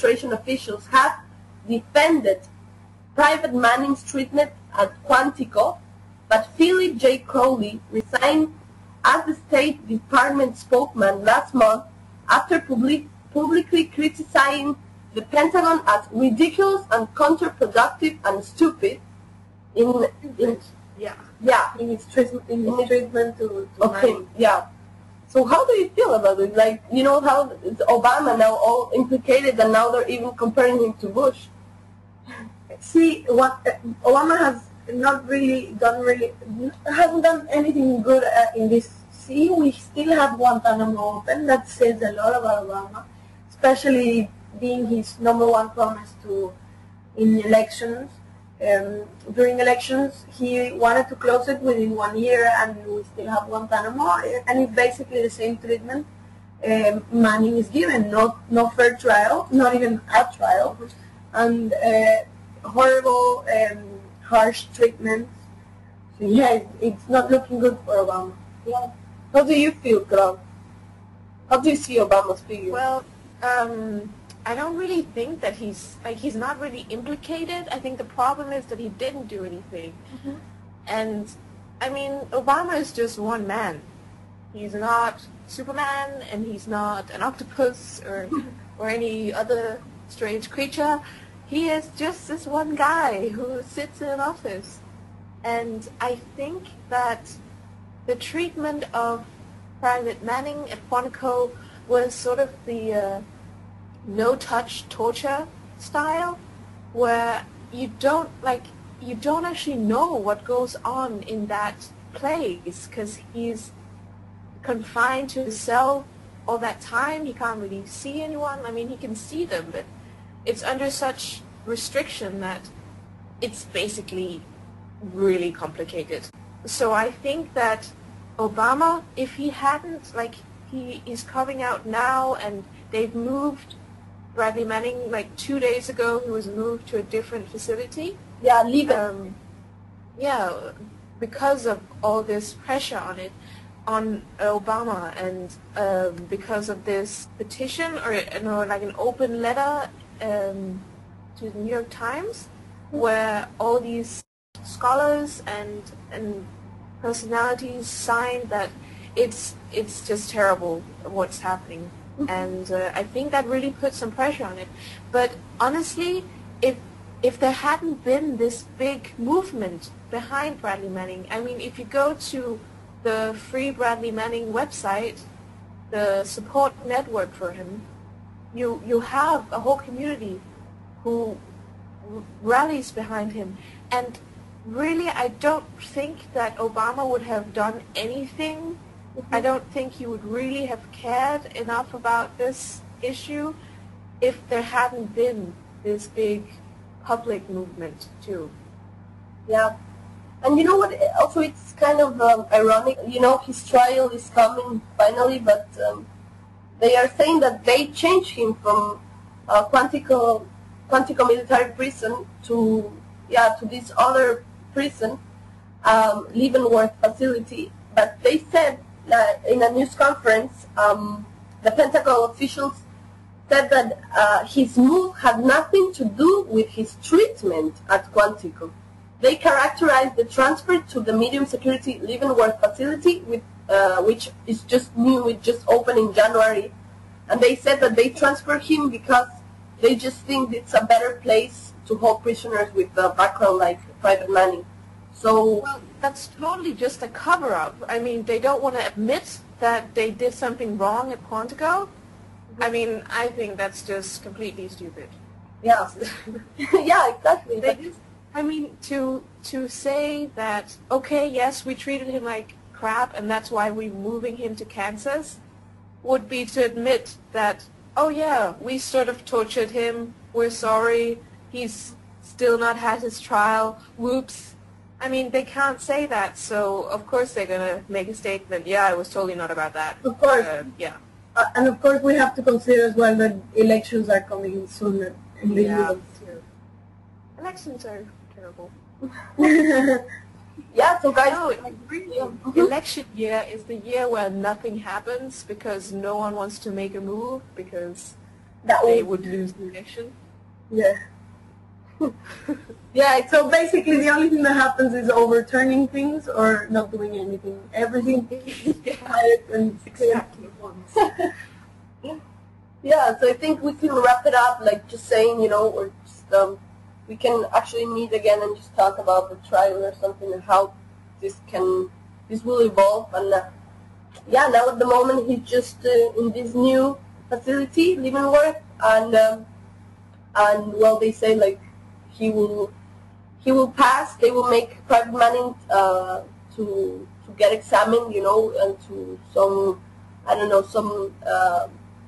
administration officials have defended Private Manning's treatment at Quantico, but Philip J. Crowley resigned as the State Department spokesman last month after publicly criticizing the Pentagon as ridiculous and counterproductive and stupid in his treatment to Manning. Yeah. So how do you feel about it? Like, you know how Obama now all implicated, and now they're even comparing him to Bush. See, what Obama has hasn't done anything good in this. See, we still have Guantanamo open. That says a lot about Obama, especially being his #1 promise in elections. During elections, he wanted to close it within 1 year, and we still have Guantanamo, and it's basically the same treatment Manning is given. No fair trial, not even a trial, and horrible, harsh treatment. So yeah, it's not looking good for Obama. Yeah. How do you feel, Grant? How do you see Obama's figure? Well, I don't really think that he's not really implicated. I think the problem is that he didn't do anything. Mm-hmm. And, I mean, Obama is just one man. He's not Superman, and he's not an octopus or any other strange creature. He is just this one guy who sits in an office. And I think that the treatment of Private Manning at Quantico was sort of the no-touch torture style, where you don't actually know what goes on in that place, because he's confined to his cell all that time. He can't really see anyone. I mean, he can see them, but it's under such restriction that it's basically really complicated. So I think that Obama, if he hadn't, he is coming out now, and they've moved Bradley Manning 2 days ago. He was moved to a different facility. Yeah, leave it. Because of all this pressure on Obama, and because of this petition or an open letter to the New York Times, where all these scholars and personalities signed that it's just terrible what's happening. And I think that really put some pressure on it. But honestly, if there hadn't been this big movement behind Bradley Manning, I mean, if you go to the Free Bradley Manning website, the support network for him, you have a whole community who rallies behind him. And really, I don't think that Obama would have done anything. I don't think he would really have cared enough about this issue if there hadn't been this big public movement too. Yeah. And you know what, also it's kind of ironic, his trial is coming finally, but they are saying that they changed him from Quantico military prison to this other prison, Leavenworth facility. But they said that in a news conference, the Pentagon officials said that his move had nothing to do with his treatment at Quantico. They characterized the transfer to the medium security Leavenworth facility, which is just new, it just opened in January, and they said that they transferred him because they just think it's a better place to hold prisoners with a background like Private Manning. So, well, that's totally just a cover-up. I mean, they don't want to admit that they did something wrong at Quantico. I mean, I think that's just completely stupid. Yeah. Yeah, exactly. I mean, to say that, okay, yes, we treated him like crap, and that's why we're moving him to Kansas, would be to admit that, oh yeah, we sort of tortured him, we're sorry, he's still not had his trial, whoops. I mean, they can't say that, so of course they're going to make a statement, yeah, it was totally not about that. Of course. Yeah. And of course we have to consider as well that elections are coming sooner in the U.S. Elections are terrible. Yeah, so guys, no, really, election year is the year where nothing happens because no one wants to make a move because they would lose the election. Yeah. Yeah, So basically the only thing that happens is overturning things or not doing anything. Everything quiet and Exactly. Once. yeah, so I think we can wrap it up, like just saying, or just, we can actually meet again and just talk about the trial or something and how this will evolve. And yeah, now at the moment he's just in this new facility, Leavenworth, and well, they say like he will pass. They will make private money to get examined, and to some, I don't know, some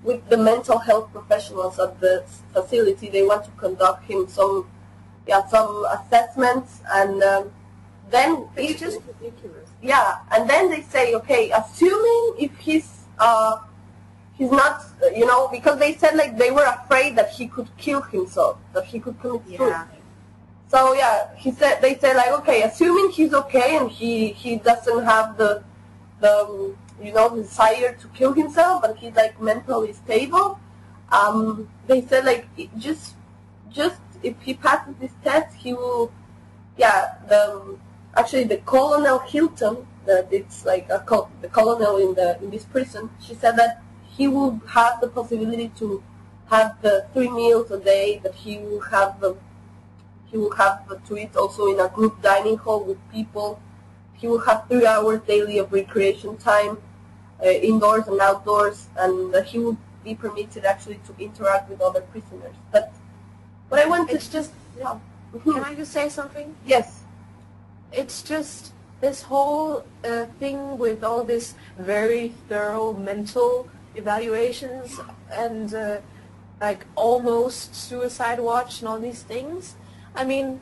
with the mental health professionals at the facility. They want to conduct him some assessments, and then It's just ridiculous. yeah, and then they say, okay, assuming if he's not, because they said like they were afraid that he could kill himself, that he could commit suicide. So yeah, they said like, okay, assuming he's okay and he doesn't have the desire to kill himself, but he's like mentally stable. They said like just if he passes this test, he will, the Colonel Hilton, that it's like the colonel in this prison. She said that he will have the possibility to have the 3 meals a day, that he will have to eat also in a group dining hall with people. He will have 3 hours daily of recreation time, indoors and outdoors, and that he will be permitted actually to interact with other prisoners. But I want to... It's just... Can I just say something? Yes. It's just this whole thing with all this very thorough mental evaluations and like almost suicide watch and all these things. I mean,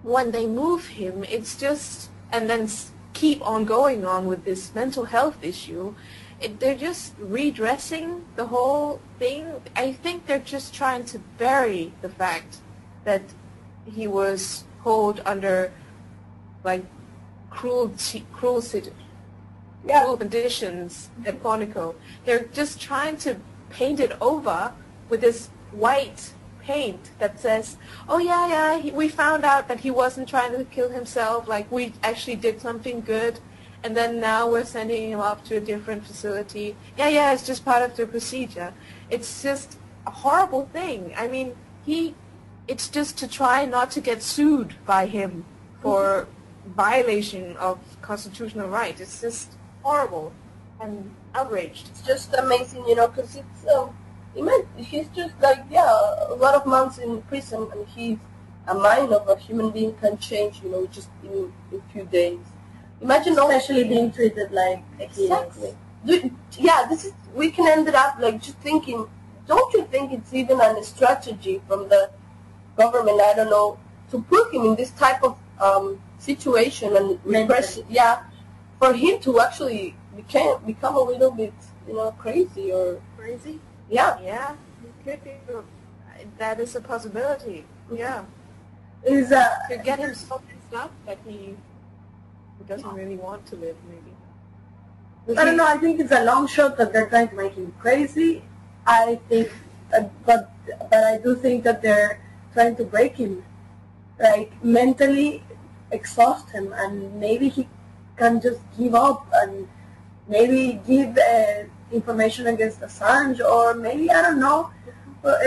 when they move him, it's just, and then keep on going on with this mental health issue, they're just redressing the whole thing. I think they're just trying to bury the fact that he was held under like cruel conditions at Quantico. They're just trying to paint it over with this white paint that says, oh we found out that he wasn't trying to kill himself, like we actually did something good, and then now we're sending him off to a different facility. It's just part of the procedure. It's just a horrible thing. I mean, it's just to try not to get sued by him for violation of constitutional rights. It's just horrible. I'm outraged. It's just amazing, because he's just like, a lot of months in prison, and a mind of a human being can change, just in a few days. Imagine especially being treated like exactly. We can end it up like just thinking, don't you think it's even a strategy from the government, I don't know, to put him in this type of situation and repression, for him to actually become a little bit, crazy or... Crazy? Yeah. Yeah, it could be. That is a possibility. Yeah. To get him so messed up that he doesn't really want to live, maybe. I don't know, I think it's a long shot that they're trying to make him crazy. I think, but I do think that they're trying to break him, like mentally exhaust him, and maybe he can just give up and maybe give information against Assange, or maybe, I don't know, but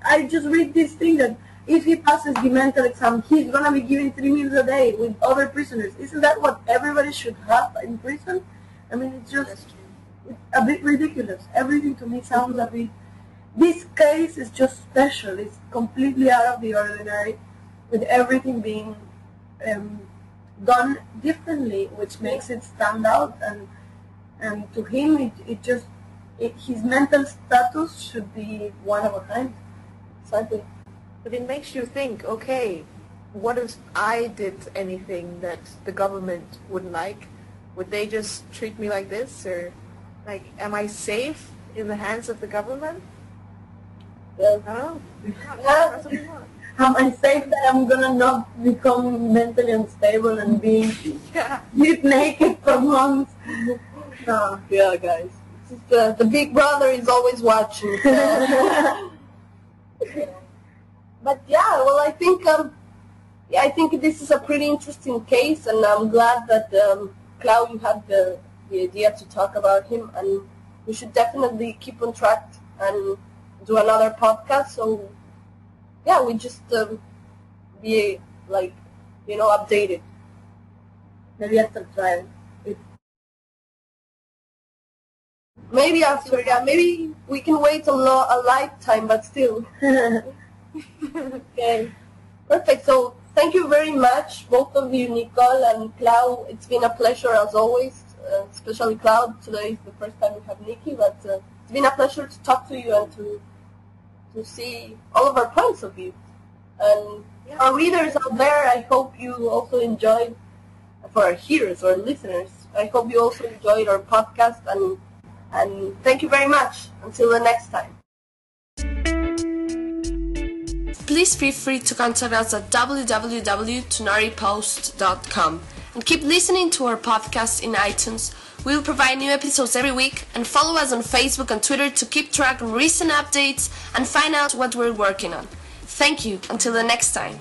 I just read this thing that if he passes the mental exam, he's going to be given 3 meals a day with other prisoners. Isn't that what everybody should have in prison? I mean, it's just a bit ridiculous. Everything to me sounds a bit... This case is just special. It's completely out of the ordinary, with everything being done differently, which makes it stand out. And to him, his mental status should be one of a kind. Exactly. But it makes you think, okay, what if I did anything that the government wouldn't like? Would they just treat me like this? Or, like, am I safe in the hands of the government? Yeah. I don't know. Am I safe that I'm going to not become mentally unstable and being naked for months? Yeah, guys. the big brother is always watching. So. But yeah, well, I think this is a pretty interesting case, and I'm glad that Clau, you had the idea to talk about him, and we should definitely keep on track and do another podcast. So yeah, we just be like, updated. Maybe after trial. Maybe after, yeah, maybe we can wait a lifetime, but still. Okay, perfect. So thank you very much, both of you, Nicole and Clau. It's been a pleasure as always, especially Clau. Today is the first time we have Nikki, but it's been a pleasure to talk to you and to see all of our points of view. And our readers out there, I hope you also enjoyed, for our hearers or listeners, I hope you also enjoyed our podcast, and thank you very much. Until the next time. Please feel free to contact us at www.ToonariPost.com and keep listening to our podcast in iTunes. We will provide new episodes every week, and follow us on Facebook and Twitter to keep track of recent updates and find out what we're working on. Thank you. Until the next time.